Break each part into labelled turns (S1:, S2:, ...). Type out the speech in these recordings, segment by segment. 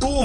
S1: 2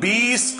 S1: 20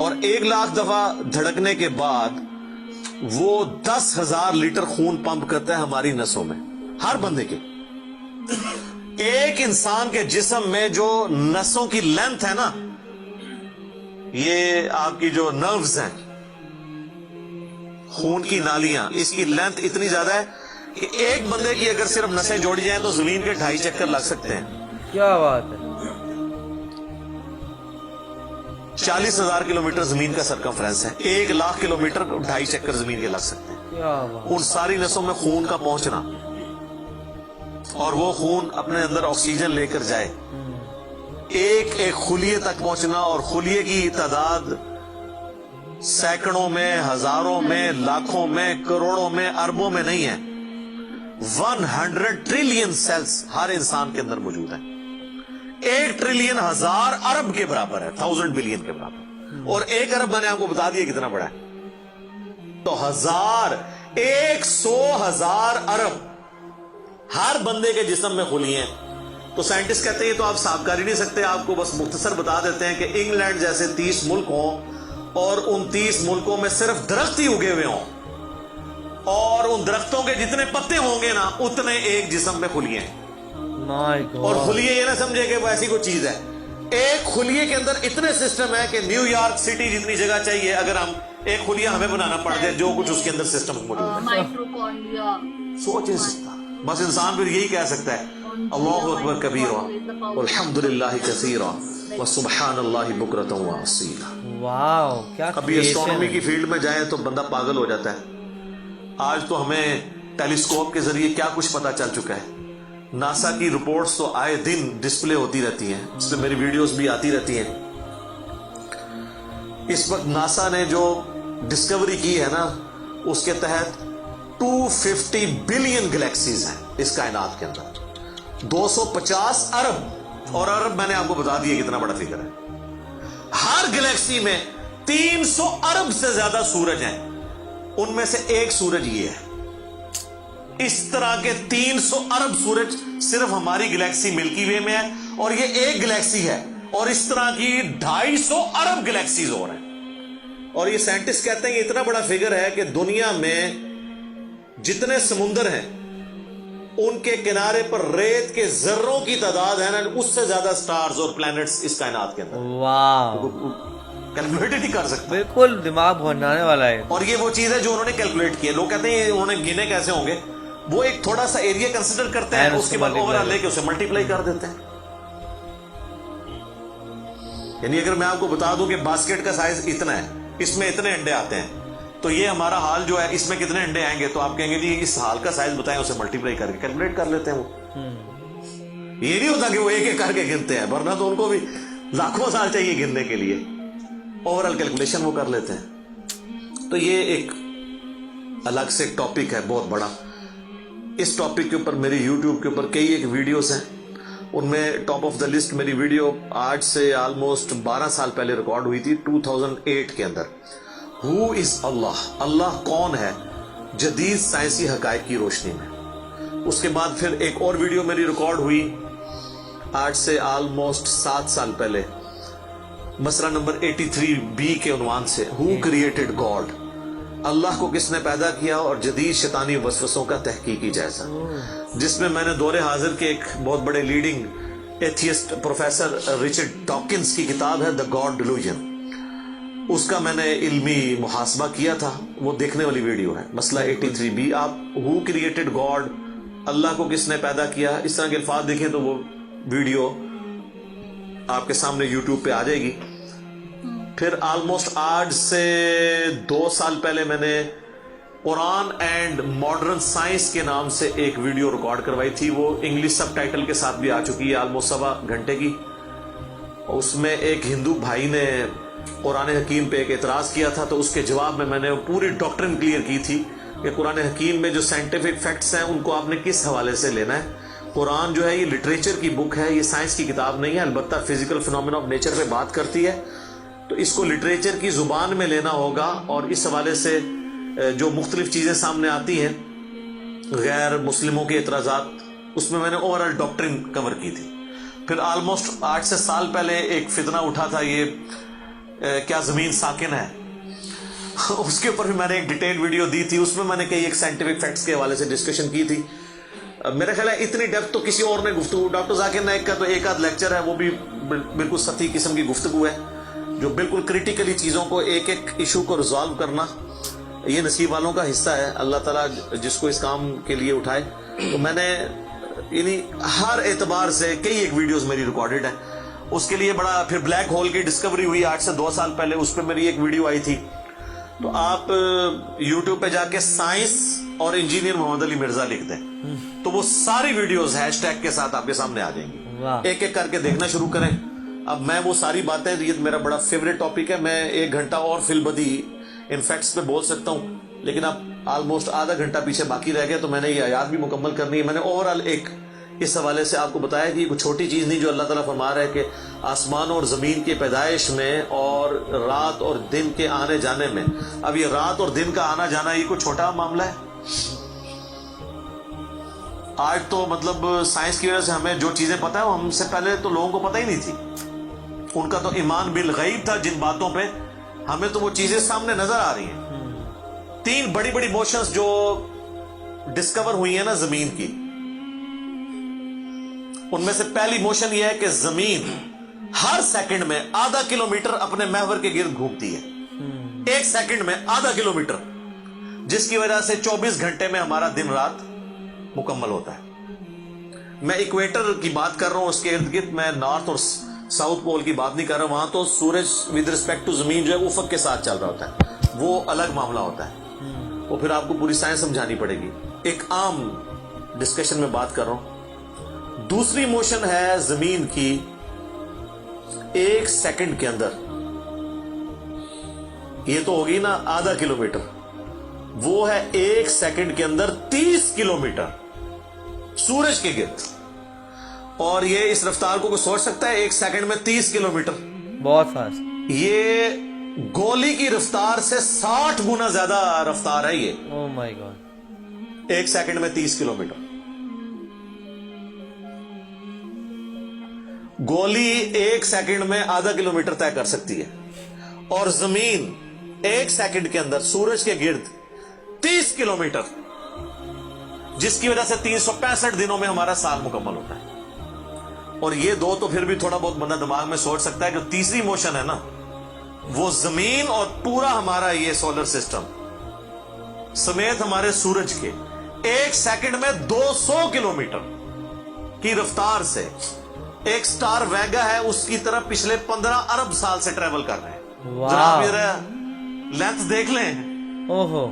S1: اور 1,00,000 دفعہ دھڑکنے کے بعد وہ 10,000 لیٹر خون پمپ کرتا ہے ہماری نسوں میں، ہر بندے کے. ایک انسان کے جسم میں جو نسوں کی لینتھ ہے نا، یہ آپ کی جو نروز ہیں، خون کی نالیاں، اس کی لینتھ اتنی زیادہ ہے کہ ایک بندے کی اگر صرف نسیں جوڑی جائیں تو زمین کے 2.5 چکر لگ سکتے ہیں.
S2: کیا بات ہے.
S1: 40,000 کلومیٹر زمین کا سرکمفرنس ہے، 1,00,000 کلومیٹر 2.5 چکر زمین کے لگ سکتے ہیں.
S2: کیا بات.
S1: ان ساری نسوں میں خون کا پہنچنا اور وہ خون اپنے اندر آکسیجن لے کر جائے، ایک ایک خلیے تک پہنچنا، اور خلیے کی تعداد سینکڑوں میں، ہزاروں میں، لاکھوں میں، کروڑوں میں، اربوں میں نہیں ہے. 100 ٹریلین سیلز ہر انسان کے اندر موجود ہیں. 1 ٹریلین 1000 ارب کے برابر ہے، 1000 بلین کے برابر. اور 1 ارب میں نے آپ کو بتا دیا کتنا بڑا ہے. تو 100,000 ارب ہر بندے کے جسم میں خلیے ہیں. تو سائنٹسٹ کہتے ہیں تو آپ صاف کر ہی نہیں سکتے. آپ کو بس مختصر بتا دیتے ہیں کہ انگلینڈ جیسے 30 ملک ہوں اور ان 30 ملکوں میں صرف درخت ہی اگے ہوئے ہوں، اور ان درختوں کے جتنے پتے ہوں گے نا اتنے ایک جسم میں خلیے ہیں. اور خلیے یہ نہ سمجھے کہ وہ ایسی کوئی چیز ہے. ایک خلیے کے اندر اتنے سسٹم ہے کہ نیو یارک سٹی جتنی جگہ چاہیے اگر ہم ایک خلیہ ہمیں بنانا پڑ جائے جو کچھ اس کے اندر سسٹم موجود ہے. سوچ نہیں سکتا. بس انسان پھر یہی کہہ سکتا ہے اللہ اکبر کبیرا والحمدللہ کثیرا وسبحان اللہ بکرۃ واصیلا.
S2: واو کیا.
S1: ابھی اسٹرانومی کی فیلڈ میں جائیں تو بندہ پاگل ہو جاتا ہے. آج تو ہمیں ٹیلیسکوپ کے ذریعے کیا کچھ پتا چل چکا ہے. ناسا کی رپورٹس تو آئے دن ڈسپلے ہوتی رہتی ہیں، اس میں میری ویڈیوز بھی آتی رہتی ہیں. اس وقت ناسا نے جو ڈسکوری کی ہے نا، اس کے تحت 250 بلین گلیکسیز ہیں اس کائنات کے اندر، 250 ارب. اور ارب میں نے آپ کو بتا دیا کتنا بڑا فگر ہے. ہر گلیکسی میں 300 ارب سے زیادہ سورج ہیں، ان میں سے ایک سورج یہ ہے. اس طرح کے 300 ارب سورج صرف ہماری گلیکسی ملکی وے میں ہے، اور یہ ایک گلیکسی ہے. اور اس طرح کی 250 ارب گلیکسیز اور ہیں. اور یہ سائنٹسٹ کہتے ہیں یہ اتنا بڑا فگر ہے کہ دنیا میں جتنے سمندر ہیں ان کے کنارے پر ریت کے ذروں کی تعداد ہے نا، اس سے زیادہ سٹارز اور پلانٹس اس کائنات کے اندر.
S2: واو
S1: کیلکولیٹ ہی نہیں کر سکتا.
S2: بالکل دماغ بھونانے والا ہے.
S1: اور یہ وہ چیز ہے جو انہوں نے کیلکولیٹ کی ہے. لوگ کہتے ہیں انہوں نے گنے کیسے ہوں گے. وہ ایک تھوڑا سا ایریا کنسیڈر کرتے ہیں، اس کے بعد اوورآل لے کے اسے ملٹیپلائی کر دیتے ہیں. یعنی اگر میں آپ کو بتا دوں کہ باسکٹ کا سائز اتنا ہے، اس میں اتنے انڈے آتے ہیں، تو یہ ہمارا حال جو ہے اس میں کتنے انڈے آئیں گے، تو آپ کہیں گے جی اس حال کا سائز بتائیں، اسے ملٹیپلائی کر کے کیلکولیٹ کر لیتے ہیں. وہ یہ نہیں ہوتا کہ وہ ایک ایک کر کے گنتے ہیں، ورنہ تو ان کو بھی لاکھوں سال چاہیے گننے کے لیے. اوورآل کیلکولیشن وہ کر لیتے ہیں. تو یہ ایک الگ سے ٹاپک ہے بہت بڑا. اس ٹاپک کے اوپر میری یوٹیوب کے اوپر کئی ایک ویڈیوز ہیں. ان میں ٹاپ آف دا لسٹ میری ویڈیو آج سے آلموسٹ 12 سال پہلے ریکارڈ ہوئی تھی 2008 کے اندر. ہو از اللہ، اللہ کون ہے جدید سائنسی حقائق کی روشنی میں. اس کے بعد پھر ایک اور ویڈیو میری ریکارڈ ہوئی آج سے آلموسٹ 7 سال پہلے، مسئلہ نمبر 83B کے عنوان سے ہو کریٹڈ گاڈ، اللہ کو کس نے پیدا کیا اور جدید شیطانی وسوسوں کا تحقیقی جائزہ، جس میں میں نے دور حاضر کے ایک بہت بڑے leading atheist professor Richard Dawkins کی کتاب ہے دا گاڈ ڈیلوژن، اس کا میں نے علمی محاسبہ کیا تھا. وہ دیکھنے والی ویڈیو ہے مسئلہ 83B. آپ ہو کریٹڈ گاڈ، اللہ کو کس نے پیدا کیا، اس طرح کے الفاظ دیکھیں تو وہ ویڈیو آپ کے سامنے یوٹیوب پہ آ جائے گی. پھر آلموسٹ آج سے 2 سال پہلے میں نے قرآن اینڈ ماڈرن سائنس کے نام سے ایک ویڈیو ریکارڈ کروائی تھی. وہ انگلش سب ٹائٹل کے ساتھ بھی آ چکی ہے، آلموسٹ 1.25 گھنٹے کی. اس میں ایک ہندو بھائی نے قرآن حکیم پہ ایک اعتراض کیا تھا، تو اس کے جواب میں نے پوری ڈاکٹرن کلیئر کی تھی کہ قرآن حکیم میں جو سائنٹیفک فیکٹس ہیں ان کو آپ نے کس حوالے سے لینا ہے. قرآن جو ہے یہ لٹریچر کی بک ہے، یہ سائنس کی کتاب نہیں ہے. البتہ فزیکل فینومینا آف نیچر پہ بات کرتی ہے، تو اس کو لٹریچر کی زبان میں لینا ہوگا. اور اس حوالے سے جو مختلف چیزیں سامنے آتی ہیں غیر مسلموں کے اعتراضات، اس میں نے اوورآل ڈاکٹرن کور کی تھی. پھر آلموسٹ 8 سے سال پہلے ایک فتنہ اٹھا تھا، یہ کیا زمین ساکن ہے، اس کے اوپر بھی میں نے ایک ڈیٹیل ویڈیو دی تھی. اس میں میں نے کئی ایک سائنٹیفک فیکٹس کے حوالے سے ڈسکشن کی تھی. میرا خیال ہے اتنی ڈیپتھ تو کسی اور نے گفتگو، ڈاکٹر ذاکر نائک کا تو ایک آدھ لیکچر ہے، وہ بھی بالکل سطحی قسم کی گفتگو ہے، جو بالکل کریٹیکلی چیزوں کو ایک ایک ایشو کو ریزالو کرنا یہ نصیب والوں کا حصہ ہے. اللہ تعالیٰ جس کو اس کام کے لیے اٹھائے. تو میں نے یعنی ہر اعتبار سے کئی ایک ویڈیوز میری ریکارڈڈ ہیں. اس کے لیے بڑا پھر بلیک ہول کی ڈسکوری ہوئی 8 سے 2 سال پہلے، اس پہ میری ایک ویڈیو آئی تھی. تو آپ یوٹیوب پہ جا کے سائنس اور انجینئر محمد علی مرزا لکھ دیں تو وہ ساری ویڈیوز ہیش ٹیگ کے ساتھ آپ کے سامنے آ جائیں گی. ایک ایک کر کے دیکھنا شروع کریں. اب میں وہ ساری باتیں، یہ میرا بڑا فیوریٹ ٹاپک ہے، میں 1 گھنٹہ اور فی البدی ان فیکٹس پہ بول سکتا ہوں، لیکن اب آلموسٹ آدھا گھنٹہ پیچھے باقی رہ گیا، تو میں نے یہ آیات بھی مکمل کرنی ہے. میں نے اوورآل ایک اس حوالے سے آپ کو بتایا کہ یہ کوئی چھوٹی چیز نہیں جو اللہ تعالیٰ فرما رہا ہے کہ آسمانوں اور زمین کی پیدائش میں اور رات اور دن کے آنے جانے میں. اب یہ رات اور دن کا آنا جانا یہ کوئی چھوٹا معاملہ ہے؟ آج تو مطلب سائنس کی وجہ سے ہمیں جو چیزیں پتہ ہے وہ ہم سے پہلے تو لوگوں کو پتہ ہی نہیں تھی. ان کا تو ایمان بالغیب تھا جن باتوں پہ، ہمیں تو وہ چیزیں سامنے نظر آ رہی ہیں. 3 بڑی بڑی موشنز جو ڈسکور ہوئی ہیں نا زمین کی، ان میں سے پہلی موشن یہ ہے کہ زمین ہر سیکنڈ میں ½ کلومیٹر اپنے محور کے گرد گھومتی ہے. 1 سیکنڈ میں ½ کلومیٹر، جس کی وجہ سے 24 گھنٹے میں ہمارا دن رات مکمل ہوتا ہے. میں ایکویٹر کی بات کر رہا ہوں، اس کے ارد گرد، میں نارتھ اور ساؤتھ پول کی بات نہیں کر رہا ہوں. وہاں تو سورج ود ریسپیکٹ ٹو زمین جو ہے افق کے ساتھ چل رہا ہوتا ہے، وہ الگ معاملہ ہوتا ہے. وہ پھر آپ کو پوری سائنس سمجھانی پڑے گی. ایک عام ڈسکشن میں بات کر رہا ہوں. دوسری موشن ہے زمین کی 1 سیکنڈ کے اندر، یہ تو ہوگی نا ½ کلومیٹر، وہ ہے 1 سیکنڈ کے اندر 30 کلومیٹر سورج کے گرد. اور یہ اس رفتار کو کوئی سوچ سکتا ہے؟ 1 سیکنڈ میں 30 کلومیٹر،
S2: بہت فاسٹ.
S1: یہ گولی کی رفتار سے 60 گنا زیادہ رفتار ہے. یہ
S2: او مائی گاڈ،
S1: 1 سیکنڈ میں 30 کلومیٹر. گولی 1 سیکنڈ میں ½ کلومیٹر طے کر سکتی ہے، اور زمین 1 سیکنڈ کے اندر سورج کے گرد 30 کلومیٹر، جس کی وجہ سے 365 دنوں میں ہمارا سال مکمل ہوتا ہے. اور یہ دو تو پھر بھی تھوڑا بہت بندہ دماغ میں سوچ سکتا ہے. جو تیسری موشن ہے نا، وہ زمین اور پورا ہمارا یہ سولر سسٹم سمیت ہمارے سورج کے 1 سیکنڈ میں 200 کلومیٹر کی رفتار سے ایک سٹار ویگا ہے اس کی طرف پچھلے 15 ارب سال سے ٹریول کر رہے ہیں. جناب میرا لینتھ دیکھ لیں.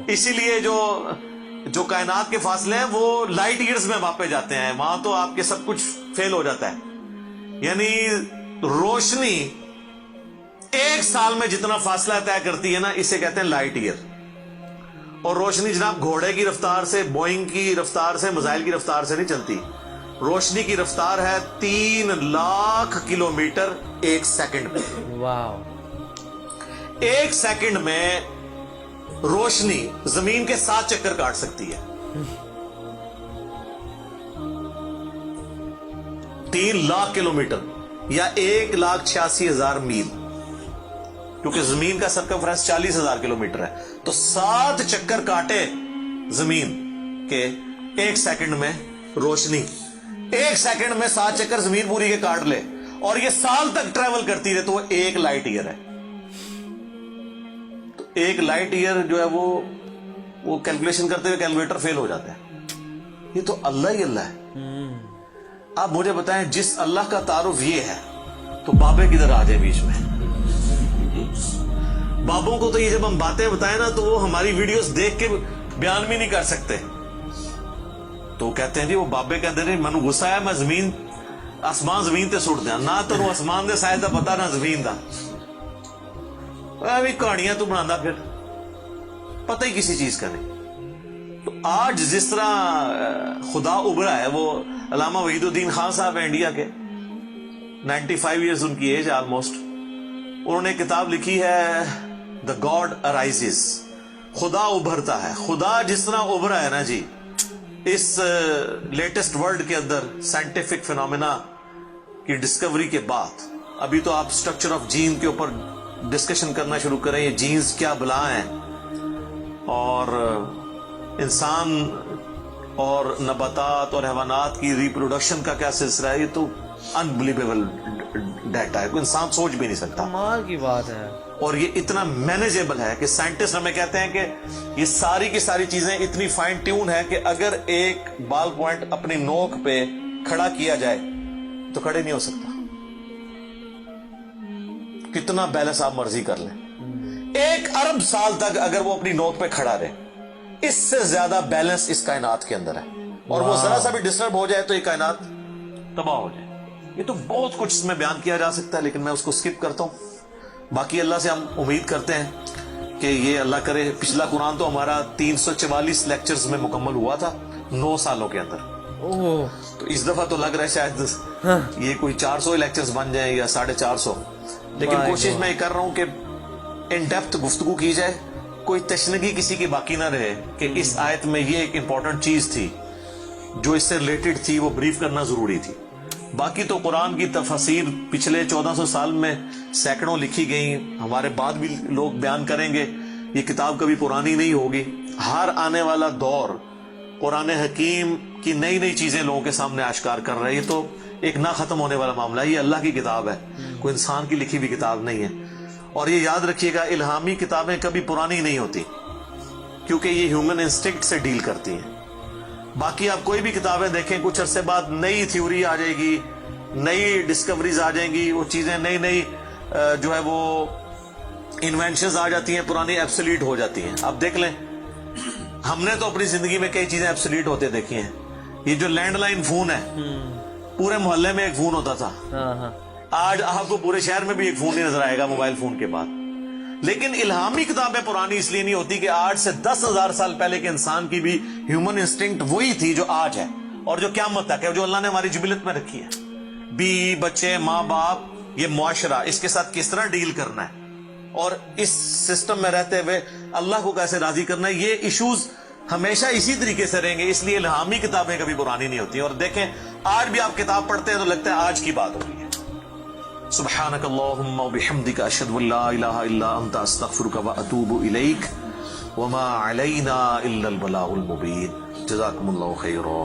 S1: اسی لیے جو کائنات کے فاصلے ہیں وہ لائٹ ایئرز میں ماپے جاتے ہیں. وہاں تو آپ کے سب کچھ فیل ہو جاتا ہے. یعنی روشنی 1 سال میں جتنا فاصلہ طے کرتی ہے نا، اسے کہتے ہیں لائٹ ایئر. اور روشنی جناب گھوڑے کی رفتار سے، بوئنگ کی رفتار سے، میزائل کی رفتار سے نہیں چلتی. روشنی کی رفتار ہے 3 لاکھ کلومیٹر 1 سیکنڈ میں.
S2: واو.
S1: 1 سیکنڈ میں روشنی زمین کے 7 چکر کاٹ سکتی ہے. 3 لاکھ کلومیٹر یا 1,86,000 میل، کیونکہ زمین کا سرکمفرنس 40,000 کلومیٹر ہے. تو 7 چکر کاٹے زمین کے 1 سیکنڈ میں روشنی، 1 سیکنڈ میں 7 چکر زمین پوری کے کاٹ لے، اور یہ سال تک ٹریول کرتی رہے، تو وہ 1 لائٹ ایئر ہے. تو 1 لائٹ ایئر جو ہے وہ کیلکولیشن کرتے ہوئے کیلکولیٹر فیل ہو جاتا ہے. یہ تو اللہ ہی اللہ ہے. آپ مجھے بتائیں، جس اللہ کا تعارف یہ ہے تو بابے کدھر آ جائے بیچ میں؟ بابوں کو تو یہ جب ہم باتیں بتائیں نا تو وہ ہماری ویڈیوز دیکھ کے بیان بھی نہیں کر سکتے. تو کہتے ہیں جی وہ بابے کہتے ہیں مینوں غصہ ہے، میں زمین آسمان زمین تے سٹ دیا. نہ تینوں آسمان دے سائے دا پتا نہ زمین دا، بھی کہانیاں تو بنانا، پھر پتہ ہی کسی چیز کا نہیں. تو آج جس طرح خدا ابھرا ہے، وہ علامہ وحید الدین خان صاحب ہیں انڈیا کے، 95 ایئرز ان کی ایج آلموسٹ. انہوں نے کتاب لکھی ہے دا گاڈ ارائزز، خدا ابھرتا ہے. خدا جس طرح ابھرا ہے نا جی اس لیٹسٹ ورلڈ کے اندر سائنٹیفک فینومینا کی ڈسکوری کے بعد، ابھی تو آپ سٹرکچر آف جین کے اوپر ڈسکشن کرنا شروع کریں یہ جینز کیا بلا ہیں اور انسان اور نباتات اور حیوانات کی ریپروڈکشن کا کیا سلسلہ ہے، یہ تو انبلیویبل ڈیٹا ہے، کوئی انسان سوچ بھی نہیں سکتا.
S2: کمال کی بات ہے.
S1: اور یہ اتنا مینیجیبل ہے کہ سائنٹسٹ ہمیں کہتے ہیں کہ یہ ساری کی ساری چیزیں اتنی فائن ٹیون ہے کہ اگر ایک بال پوائنٹ اپنی نوک پہ کھڑا کیا جائے تو کھڑے نہیں ہو سکتا. کتنا بیلنس آپ مرضی کر لیں، 1 ارب سال تک اگر وہ اپنی نوک پہ کھڑا رہے، اس سے زیادہ بیلنس اس کائنات کے اندر ہے. اور وہ ذرا سا بھی ڈسٹرب ہو جائے تو یہ کائنات تباہ ہو جائے. یہ تو بہت کچھ اس میں بیان کیا جا سکتا ہے لیکن میں اس کو سکپ کرتا ہوں. باقی اللہ سے ہم امید کرتے ہیں کہ یہ اللہ کرے. پچھلا قرآن تو ہمارا 344 لیکچرز میں مکمل ہوا تھا 9 سالوں کے اندر. تو اس دفعہ تو لگ رہا ہے شاید یہ کوئی 400 لیکچرز بن جائیں یا 450. لیکن کوشش میں یہ کر رہا ہوں کہ ان ڈیپتھ گفتگو کی جائے، کوئی تشنگی کسی کی باقی نہ رہے کہ اس آیت میں یہ ایک امپورٹنٹ چیز تھی جو اس سے ریلیٹڈ تھی، وہ بریف کرنا ضروری تھی. باقی تو قرآن کی تفاسیر پچھلے 1400 سال میں سینکڑوں لکھی گئیں، ہمارے بعد بھی لوگ بیان کریں گے. یہ کتاب کبھی پرانی نہیں ہوگی. ہر آنے والا دور قرآن حکیم کی نئی نئی چیزیں لوگوں کے سامنے آشکار کر رہے ہیں. یہ تو ایک نہ ختم ہونے والا معاملہ ہے. یہ اللہ کی کتاب ہے، کوئی انسان کی لکھی ہوئی کتاب نہیں ہے. اور یہ یاد رکھیے گا، الہامی کتابیں کبھی پرانی نہیں ہوتی کیونکہ یہ ہیومن انسٹنکٹ سے ڈیل کرتی ہیں. باقی آپ کوئی بھی کتابیں دیکھیں، کچھ عرصے بعد نئی تھیوری آ جائے گی، نئی ڈسکوریز آ جائیں گی، وہ چیزیں نئی جو ہے وہ انوینشنز آ جاتی ہیں، پرانی ایبسلیٹ ہو جاتی ہیں. اب دیکھ لیں، ہم نے تو اپنی زندگی میں کئی چیزیں ایبسلیٹ ہوتے دیکھی ہیں. یہ جو لینڈ لائن فون ہے، پورے محلے میں ایک فون ہوتا تھا. آج آپ کو پورے شہر میں بھی ایک فون نہیں نظر آئے گا موبائل فون کے بعد. لیکن الہامی کتابیں پرانی اس لیے نہیں ہوتی کہ آج سے 10,000 سال پہلے کے انسان کی بھی ہیومن انسٹنکٹ وہی تھی جو آج ہے اور جو قیامت تک ہے، جو اللہ نے ہماری جبلت میں رکھی ہے. بیوی بچے، ماں باپ، یہ معاشرہ، اس کے ساتھ کس طرح ڈیل کرنا ہے اور اس سسٹم میں رہتے ہوئے اللہ کو کیسے راضی کرنا ہے، یہ ایشوز ہمیشہ اسی طریقے سے رہیں گے. اس لیے الہامی کتابیں کبھی پرانی نہیں ہوتی. اور دیکھیں، آج بھی آپ کتاب پڑھتے ہیں تو لگتا ہے آج کی بات ہو رہی ہے. سبحانک اللہم وبحمدک، اشہد ان لا الہ الا انت، استغفرک واتوب الیک، وما علینا الا البلاغ المبین. جزاکم اللہ خیرا.